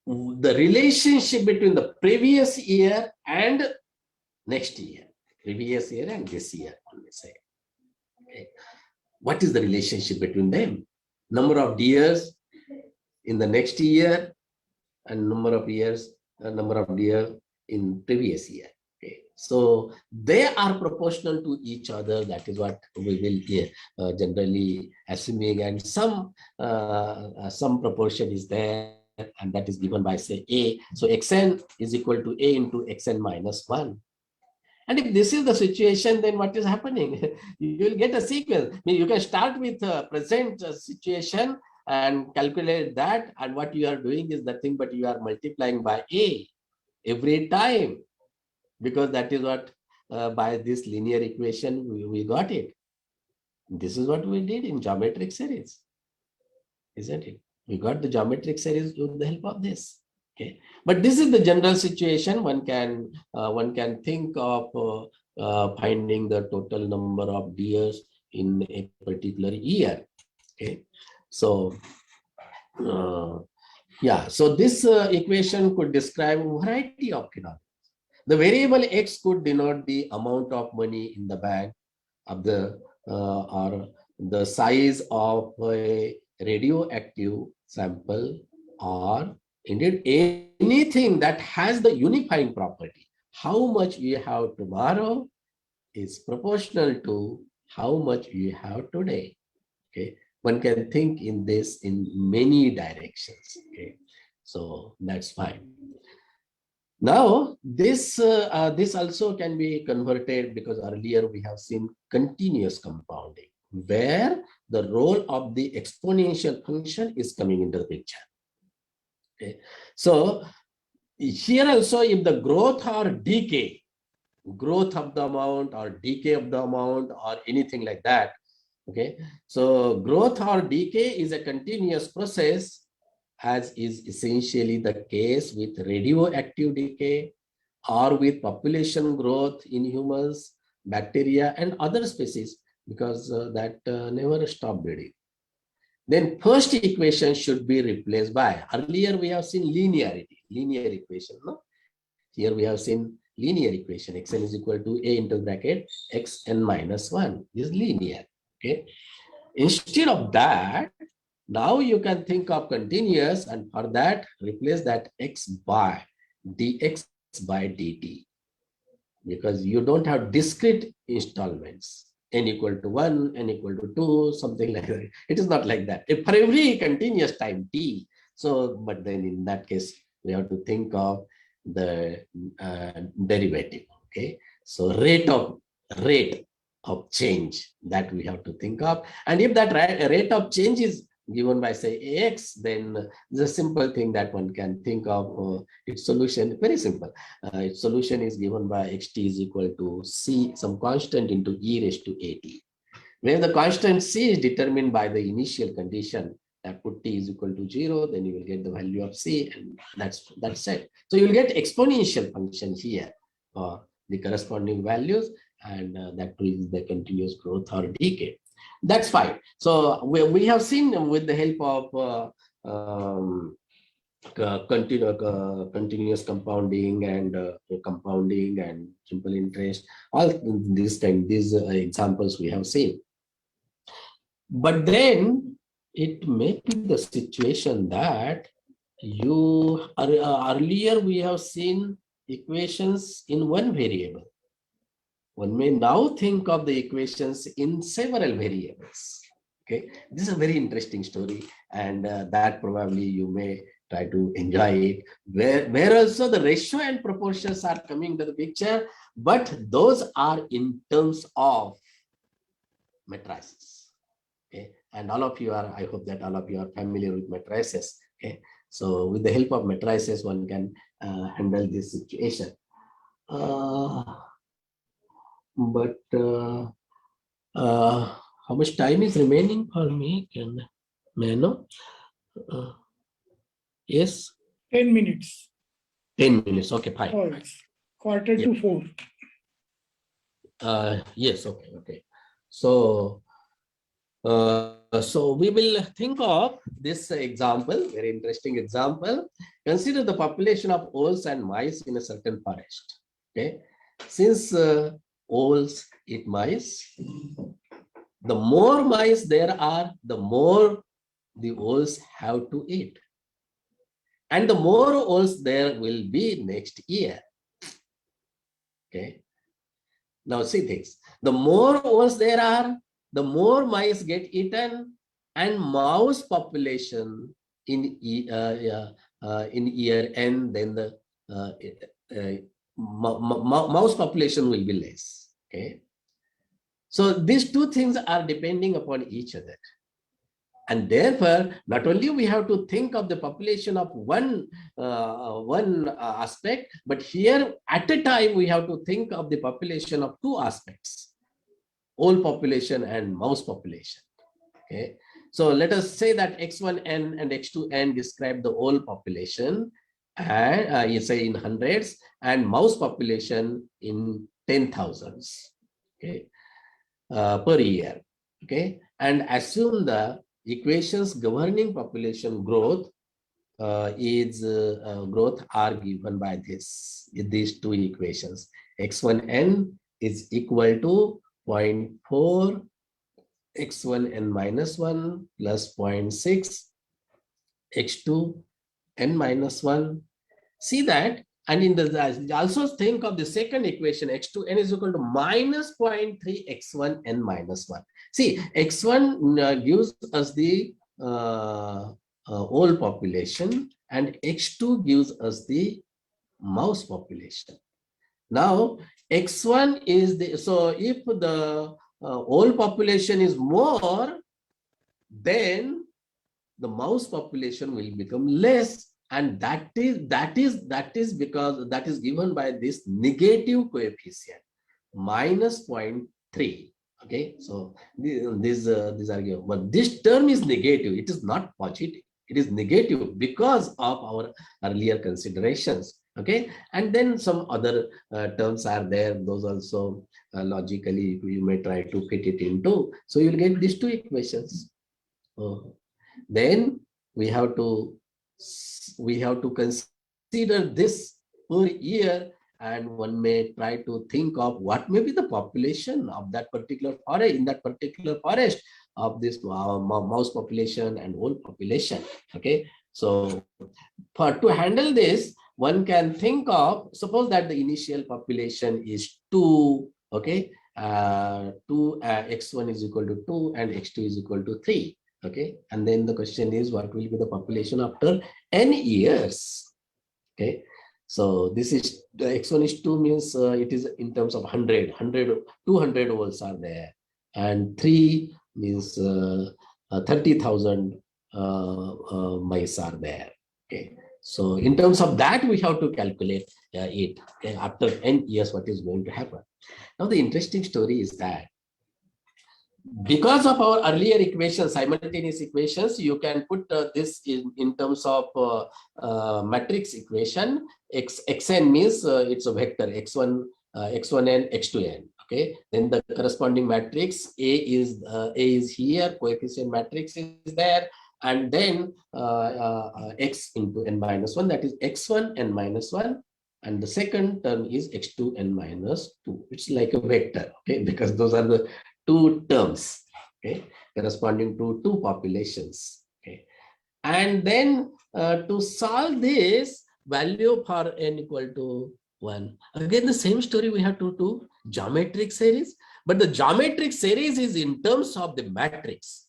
the relationship between the previous year and next year, previous year and this year, let's say. Okay. What is the relationship between them? Number of years in the next year and number of year in previous year. Okay. So they are proportional to each other. That is what we will generally assuming, and some proportion is there, and that is given by say a. So xn is equal to a into xn minus 1. And if this is the situation, then what is happening? You will get a sequence. I mean, you can start with a present situation and calculate that, and what you are doing is nothing but you are multiplying by a every time, because that is what by this linear equation we got it. This is what we did in geometric series, isn't it? We got the geometric series with the help of this. Okay, but this is the general situation. One can think of finding the total number of deers in a particular year. Okay, so yeah, so this equation could describe a variety of phenomena. The variable x could denote the amount of money in the bank of the or the size of a radioactive sample, or indeed anything that has the unifying property. How much you have tomorrow is proportional to how much you have today. Okay, one can think in this in many directions. Okay, so that's fine. Now, this also can be converted, because earlier we have seen continuous compounding, where the role of the exponential function is coming into the picture. Okay, so here also, if the growth or decay, growth of the amount or decay of the amount or anything like that. Okay, so growth or decay is a continuous process, as is essentially the case with radioactive decay or with population growth in humans, bacteria, and other species, because that never stop breeding. Then first equation should be replaced by, earlier we have seen linear equation. No? Here we have seen linear equation, xn is equal to a into bracket xn minus 1. This is linear. Okay. Instead of that, now you can think of continuous, and for that replace that x by dx by dt, because you don't have discrete installments, n equal to 1, n equal to 2, something like that. It is not like that. If for every continuous time t, so but then in that case we have to think of the derivative. Okay, so rate of change, that we have to think of. And if that rate of change is given by say ax, then the simple thing that one can think of its solution, very simple. Its solution is given by xt is equal to c, some constant, into e raised to at, where the constant c is determined by the initial condition that put t is equal to 0, then you will get the value of c, and that's it. So you will get exponential function here for the corresponding values, and that is the continuous growth or decay. That's fine. So we have seen with the help of continuous compounding and simple interest, all these examples we have seen. But then it may be the situation that earlier we have seen equations in one variable. One may now think of the equations in several variables. Okay, this is a very interesting story, and that probably you may try to enjoy it. Where also the ratio and proportions are coming to the picture, but those are in terms of matrices. Okay, and all of you are, I hope that all of you are familiar with matrices. Okay, so with the help of matrices, one can handle this situation. But how much time is remaining for me? May I know? Yes. 10 minutes. 10 minutes. Okay, fine. Oh, it's quarter to 4. Yes. Okay. So we will think of this example, very interesting example. Consider the population of owls and mice in a certain forest. Okay, since owls eat mice, the more mice there are, the more the owls have to eat, and the more owls there will be next year. Okay, now see this: the more owls there are, the more mice get eaten, and mouse population in year end, then the mouse population will be less. Okay, so these two things are depending upon each other, and therefore not only we have to think of the population of one aspect, but here at a time we have to think of the population of two aspects: owl population and mouse population. Okay, so let us say that x1n and x2n describe the owl population, and you say in hundreds, and mouse population in 10,000s. Okay, per year. Okay, and assume the equations governing population growth growth are given by these two equations. x1n is equal to 0.4 x1n minus 1 plus 0.6 x2n minus 1. See that, and in the also think of the second equation, x2n is equal to minus 0.3 x1n minus 1. See, x1 gives us the owl population, and x2 gives us the mouse population. Now x1 is the, so if the owl population is more, then the mouse population will become less, and that is because that is given by this negative coefficient minus 0.3. Okay, so these are given, but this term is negative, it is not positive, it is negative because of our earlier considerations. Okay, and then some other terms are there, those also logically you may try to fit it into, so you will get these two equations. Then we have to consider this per year, and one may try to think of what may be the population of that particular forest, in that particular forest, of this mouse population and owl population. Okay, so to handle this, one can think of, suppose that the initial population is 2. Okay, x1 is equal to 2 and x2 is equal to 3. Okay, and then the question is, what will be the population after n years? Okay, so this is the x1 is 2 means it is in terms of 200 owls are there, and 3 means 30,000 mice are there. Okay, so in terms of that we have to calculate it. Okay, after n years what is going to happen. Now the interesting story is that because of our earlier equations, simultaneous equations, you can put this in terms of matrix equation. Xn means it's a vector, x1, x1n, x2n. Okay, then the corresponding matrix A is here, coefficient matrix is there, and then x into n minus 1, that is x1 n minus 1, and the second term is x2 n minus 2. It's like a vector, okay, because those are the two terms, okay, corresponding to two populations, okay. And then to solve this, value for n equal to 1. Again, the same story we have to do geometric series, but the geometric series is in terms of the matrix.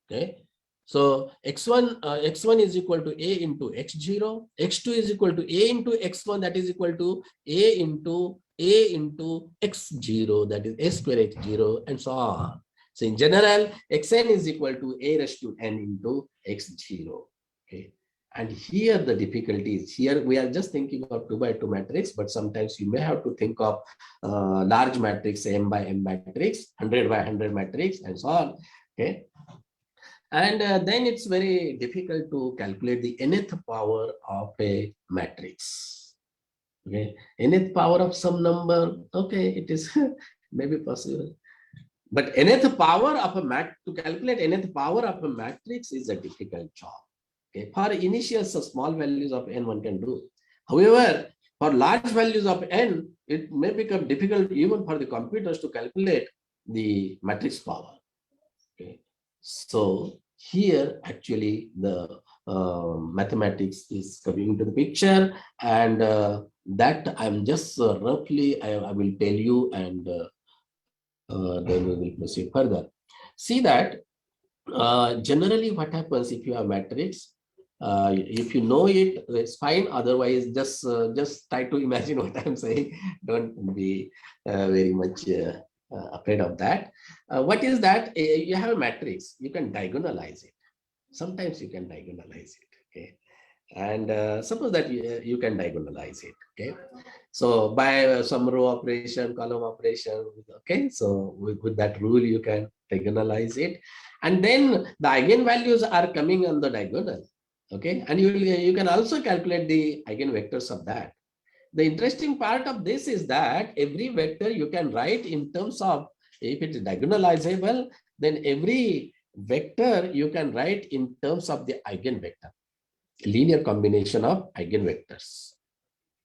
Okay, so x1 is equal to a into x0, x2 is equal to a into x1, that is equal to a into x0, that is a square x0, and so on. So in general, xn is equal to a raised to n into x0. Okay, and here the difficulty is, here we are just thinking of 2 by 2 matrix, but sometimes you may have to think of large matrix, m by m matrix, 100 by 100 matrix, and so on. Okay, and then it's very difficult to calculate the nth power of a matrix. Okay, nth power of some number, okay, it is maybe possible, but nth power of a to calculate nth power of a matrix is a difficult job. Okay, for initial so small values of n one can do. However, for large values of n, it may become difficult even for the computers to calculate the matrix power. Okay, so here actually the mathematics is coming into the picture, and that I'm just roughly I will tell you, and then we will proceed further. See that generally what happens if you have matrix, if you know it, it's fine. Otherwise, just try to imagine what I'm saying. Don't be very much afraid of that. What is that? You have a matrix. You can diagonalize it. Sometimes you can diagonalize it. Okay, and suppose that you can diagonalize it. Okay, so by some row operation, column operation. Okay, so with that rule you can diagonalize it, and then the eigenvalues are coming on the diagonal. Okay, and you can also calculate the eigenvectors of that. The interesting part of this is that every vector you can write in terms of, if it is diagonalizable, then every vector you can write in terms of the eigenvector, linear combination of eigenvectors.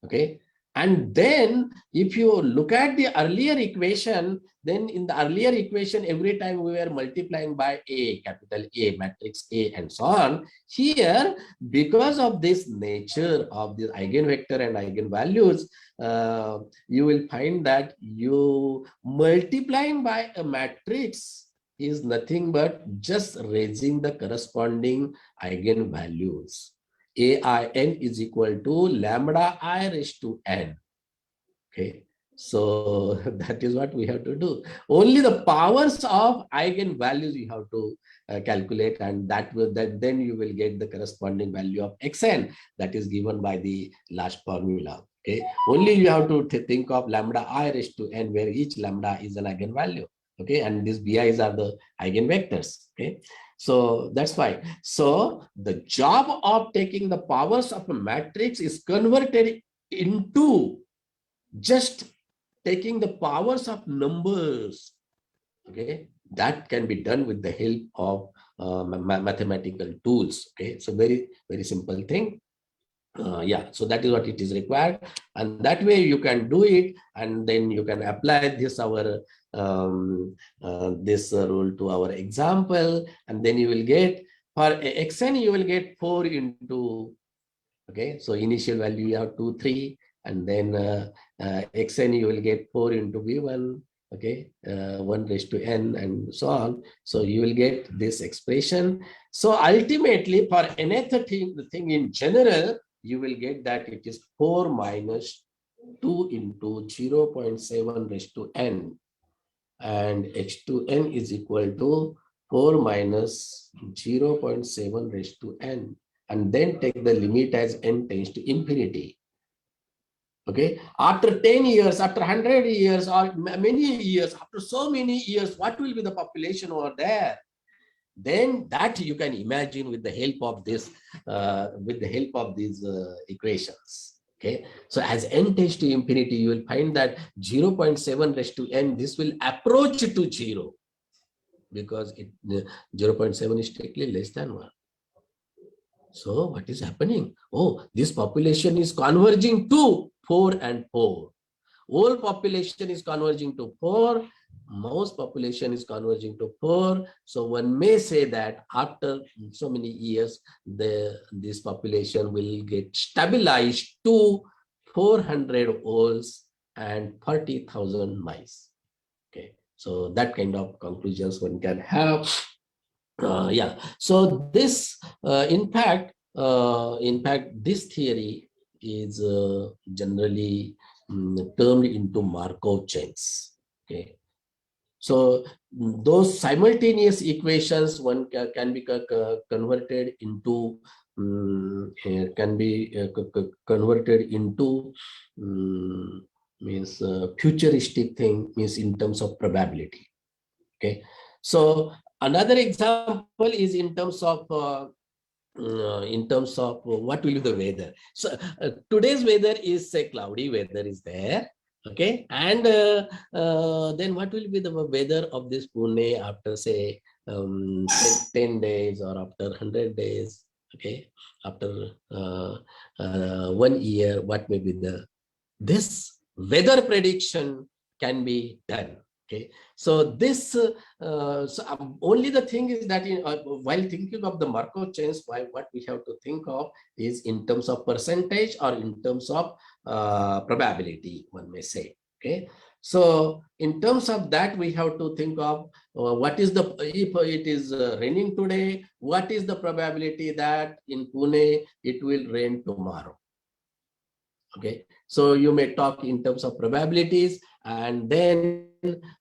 Okay, and then if you look at the earlier equation, then in the earlier equation, every time we were multiplying by a, capital A, matrix A, and so on. Here, because of this nature of the eigenvector and eigenvalues, you will find that you multiplying by a matrix is nothing but just raising the corresponding eigenvalues. AIN is equal to lambda I raised to n. Okay, so that is what we have to do. Only the powers of eigenvalues you have to calculate, and that then you will get the corresponding value of xn that is given by the last formula. Okay, only you have to think of lambda I raised to n, where each lambda is an eigenvalue. Okay, and these bi's are the eigenvectors. Okay, so that's why. So the job of taking the powers of a matrix is converted into just taking the powers of numbers. Okay, that can be done with the help of mathematical tools. Okay, so very simple thing. Yeah, so that is what it is required, and that way you can do it, and then you can apply this rule to our example, and then you will get for xn you will get 4 into, okay, so initial value you have 2 3, and then xn you will get 4 into v1, okay, 1 raised to n, and so on. So you will get this expression. So ultimately for nth thing in general, you will get that it is 4 minus 2 into 0.7 raised to n, and h to n is equal to 4 minus 0.7 raised to n, and then take the limit as n tends to infinity. Okay, after 10 years, after 100 years, or many years, after so many years, what will be the population over there? Then that you can imagine with the help of this, these equations. Okay, so as n tends to infinity, you will find that 0.7 raised to n, this will approach to 0. because 0.7 is strictly less than 1. So what is happening? Oh, this population is converging to 4 and 4. Whole population is converging to 4. Mouse population is converging to 4. So one may say that after so many years, this population will get stabilized to 400 owls and 40,000 mice. Okay, so that kind of conclusions one can have. Yeah, so this in fact this theory is generally termed into Markov chains. Okay, so those simultaneous equations one can be converted into can be converted into means futuristic thing, means in terms of probability. Okay, so another example is in terms of what will be the weather. So today's weather is say cloudy weather is there. Okay, and then what will be the weather of this Pune after say 10 days or after 100 days? Okay, after 1 year, what may be the this weather prediction can be done. Okay, so this only the thing is that while thinking of the Markov chains, what we have to think of is in terms of percentage or in terms of probability, one may say. Okay, so in terms of that, we have to think of what is the, if it is raining today, what is the probability that in Pune it will rain tomorrow. Okay, so you may talk in terms of probabilities, and then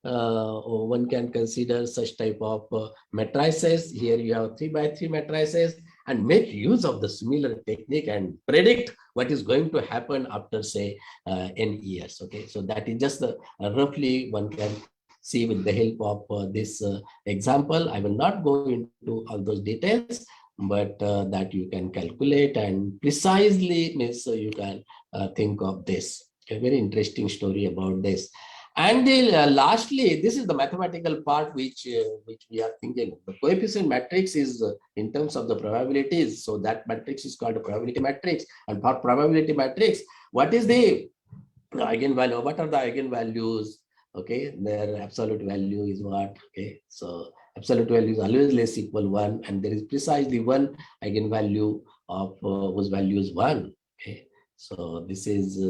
one can consider such type of matrices. Here you have 3 by 3 matrices, and make use of the similar technique and predict what is going to happen after say n years. Okay, so that is just roughly one can see with the help of this example. I will not go into all those details, but that you can calculate and precisely means you can think of this. A very interesting story about this. And lastly, this is the mathematical part which we are thinking. The coefficient matrix is in terms of the probabilities. So that matrix is called a probability matrix. And for probability matrix, what is the eigenvalue? What are the eigenvalues? Okay, their absolute value is what? Okay, so absolute value is always less equal 1, and there is precisely one eigenvalue of whose value is 1. Okay, so this is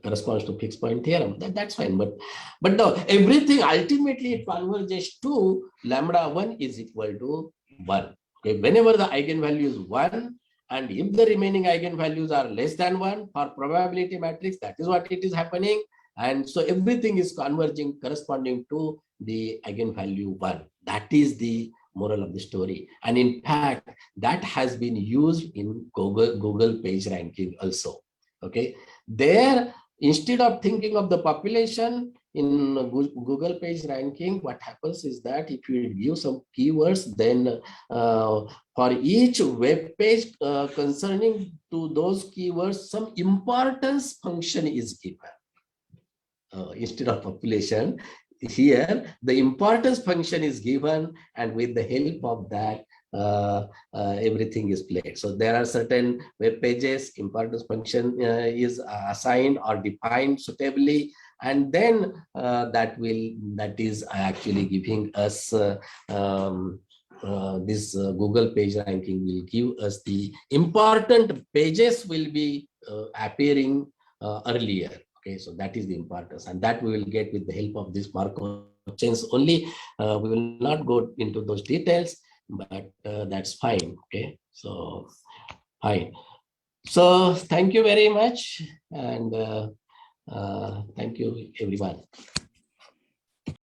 corresponds to fixed point theorem. That's fine, but no, everything ultimately it converges to lambda 1 is equal to 1. Okay, whenever the eigenvalue is 1, and if the remaining eigenvalues are less than 1 for probability matrix, that is what it is happening. And so everything is converging corresponding to the eigenvalue 1. That is the moral of the story. And in fact, that has been used in Google page ranking also. Okay, there, instead of thinking of the population in Google page ranking, what happens is that if you give some keywords, then for each web page concerning to those keywords, some importance function is given. Instead of population, here the importance function is given, and with the help of that everything is played. So there are certain web pages importance function is assigned or defined suitably, and then that is actually giving us this Google page ranking will give us the important pages will be appearing earlier. Okay, so that is the importance, and that we will get with the help of this Markov chains only. We will not go into those details, but that's fine. Okay, so fine. So thank you very much, and thank you everyone.